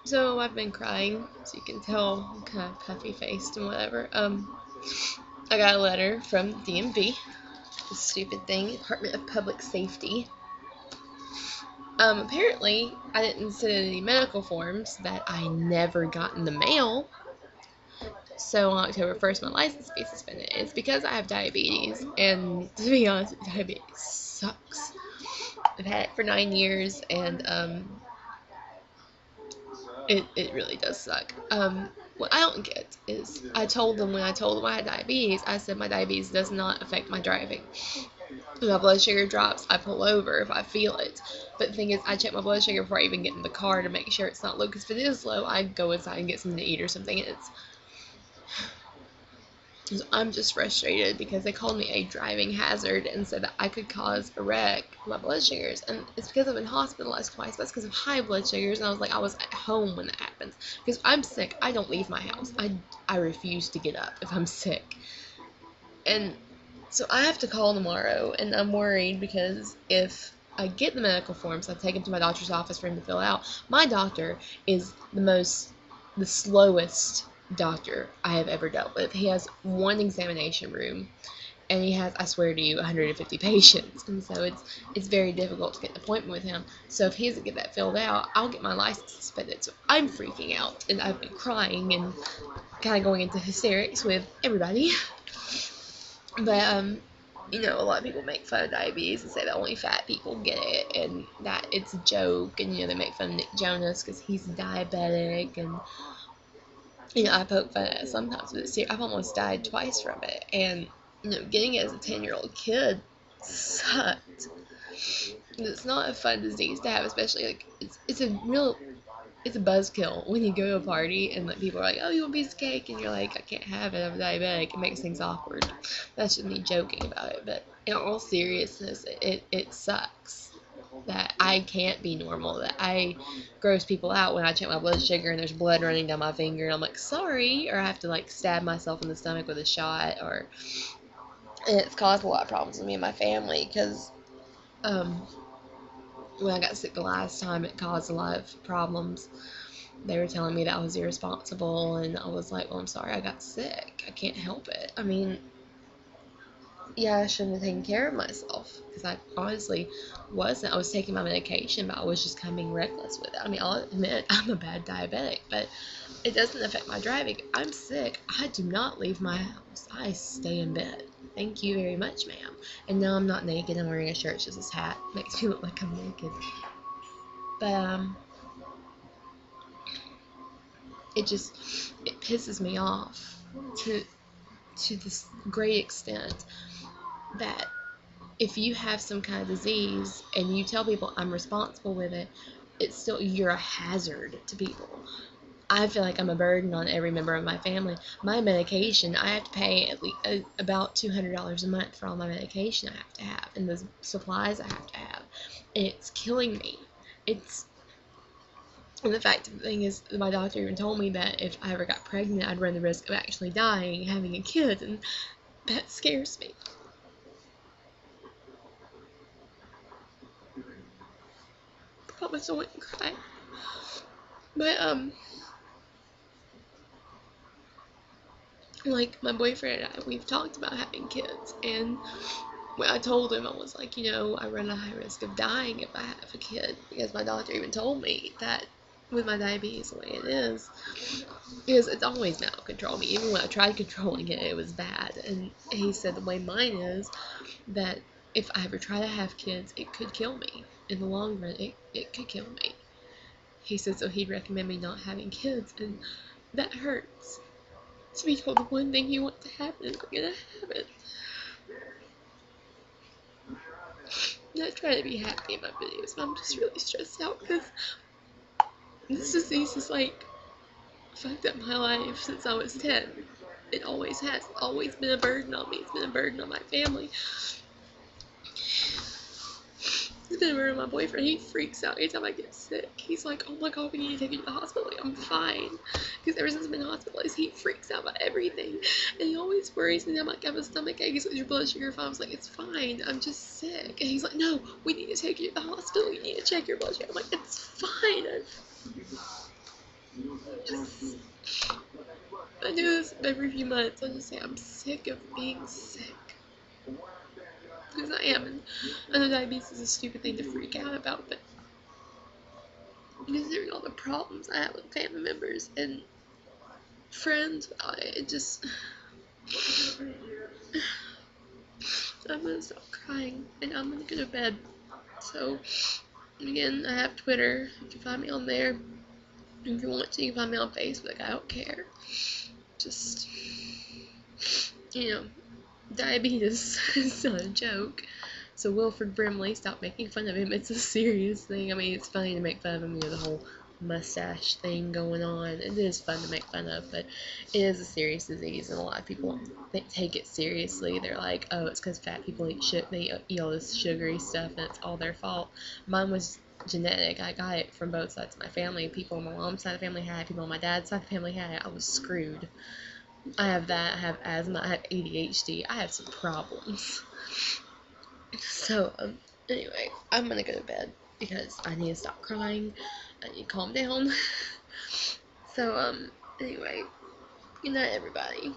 So I've been crying, so you can tell I'm kind of puffy faced and whatever. I got a letter from DMV, the stupid thing, Department of Public Safety. Apparently I didn't send in any medical forms that I never got in the mail. So on October 1st, my license will be suspended. It's because I have diabetes, and to be honest, diabetes sucks. I've had it for 9 years, and it really does suck. What I don't get is I told them when I told them I had diabetes, I said my diabetes does not affect my driving. When my blood sugar drops, I pull over if I feel it. But the thing is, I check my blood sugar before I even get in the car to make sure it's not low. Because if it is low, I go inside and get something to eat or something. And I'm just frustrated because they called me a driving hazard and said that I could cause a wreck with my blood sugars. And it's because I've been hospitalized twice. That's because of high blood sugars. And I was like, I was at home when that happens. Because I'm sick. I don't leave my house. I refuse to get up if I'm sick. And so I have to call tomorrow. And I'm worried because if I get the medical forms, I take them to my doctor's office for him to fill out. My doctor is the slowest doctor I have ever dealt with. He has one examination room, and he has, I swear to you, 150 patients, and so it's very difficult to get an appointment with him. So if he doesn't get that filled out, I'll get my license suspended. So I'm freaking out, and I've been crying and kind of going into hysterics with everybody. But a lot of people make fun of diabetes and say that only fat people get it, and that it's a joke, and they make fun of Nick Jonas because he's diabetic, and I poke fun at it sometimes, but I've almost died twice from it, and getting it as a 10-year-old kid sucked. It's not a fun disease to have, especially like it's a buzzkill when you go to a party and like people are like, oh, you want a piece of cake, and you're like, I can't have it, I'm diabetic. It makes things awkward. That's just me joking about it, but in all seriousness, it sucks that I can't be normal, that I gross people out when I check my blood sugar and there's blood running down my finger and I'm like, sorry, or I have to like stab myself in the stomach with a shot, and it's caused a lot of problems with me and my family because when I got sick the last time, it caused a lot of problems. They were telling me that I was irresponsible, and I was like, well, I'm sorry I got sick. I can't help it. I mean, yeah, I shouldn't have taken care of myself because I honestly wasn't. I was taking my medication, but I was just kind of being reckless with it. I mean, I'll admit I'm a bad diabetic, but it doesn't affect my driving. If I'm sick, I do not leave my house. I stay in bed. Thank you very much, ma'am. And no, I'm not naked. I'm wearing a shirt. It's just this hat. Makes me look like I'm naked. But, it pisses me off to this great extent that if you have some kind of disease and you tell people I'm responsible with it, it's still, you're a hazard to people. I feel like I'm a burden on every member of my family. My medication, I have to pay at least about $200 a month for all my medication I have to have, and the supplies I have to have, and it's killing me. And the fact of the thing is, my doctor even told me that if I ever got pregnant, I'd run the risk of actually dying having a kid, and that scares me. Promise I wouldn't cry. But, like, my boyfriend and I, we've talked about having kids, and when I told him, I was like, I run a high risk of dying if I have a kid, because my doctor even told me that with my diabetes the way it is, because it's always been out of control. I mean, even when I tried controlling it, it was bad, and he said the way mine is, that if I ever try to have kids, it could kill me. In the long run, it could kill me. He said so he'd recommend me not having kids, and that hurts. To be told the one thing you want to happen is gonna happen. I try to be happy in my videos, but I'm just really stressed out because this disease is like fucked up my life since I was 10. It always has. Always been a burden on me. It's been a burden on my family. It's been a burden on my boyfriend. He freaks out anytime I get sick. He's like, oh my god, we need to take you to the hospital. Like, I'm fine. Because ever since I've been hospitalized, he freaks out about everything. And he always worries me. I'm like, I have a stomach ache. He's like, is your blood sugar fine? I was like, it's fine. I'm just sick. And he's like, no, we need to take you to the hospital. You need to check your blood sugar. I'm like, it's fine. Just, I do this every few months. I just say I'm sick of being sick. Because I am. And I know diabetes is a stupid thing to freak out about, but considering all the problems I have with family members and friends, it just. I'm gonna stop crying and I'm gonna go to bed. So, again, I have Twitter. You can find me on there. If you want to, you can find me on Facebook. I don't care. Just, diabetes is not a joke. So Wilford Brimley, stop making fun of him. It's a serious thing. I mean, it's funny to make fun of him, the whole mustache thing going on. It is fun to make fun of, but it is a serious disease, and a lot of people take it seriously. They're like, oh, it's because fat people they eat all this sugary stuff, and it's all their fault. Mine was genetic. I got it from both sides of my family. People on my mom's side of the family had it. People on my dad's side of the family had it. I was screwed. I have that. I have asthma. I have ADHD. I have some problems. So, anyway, I'm gonna go to bed because I need to stop crying. I need to calm down. So, anyway, good night, everybody.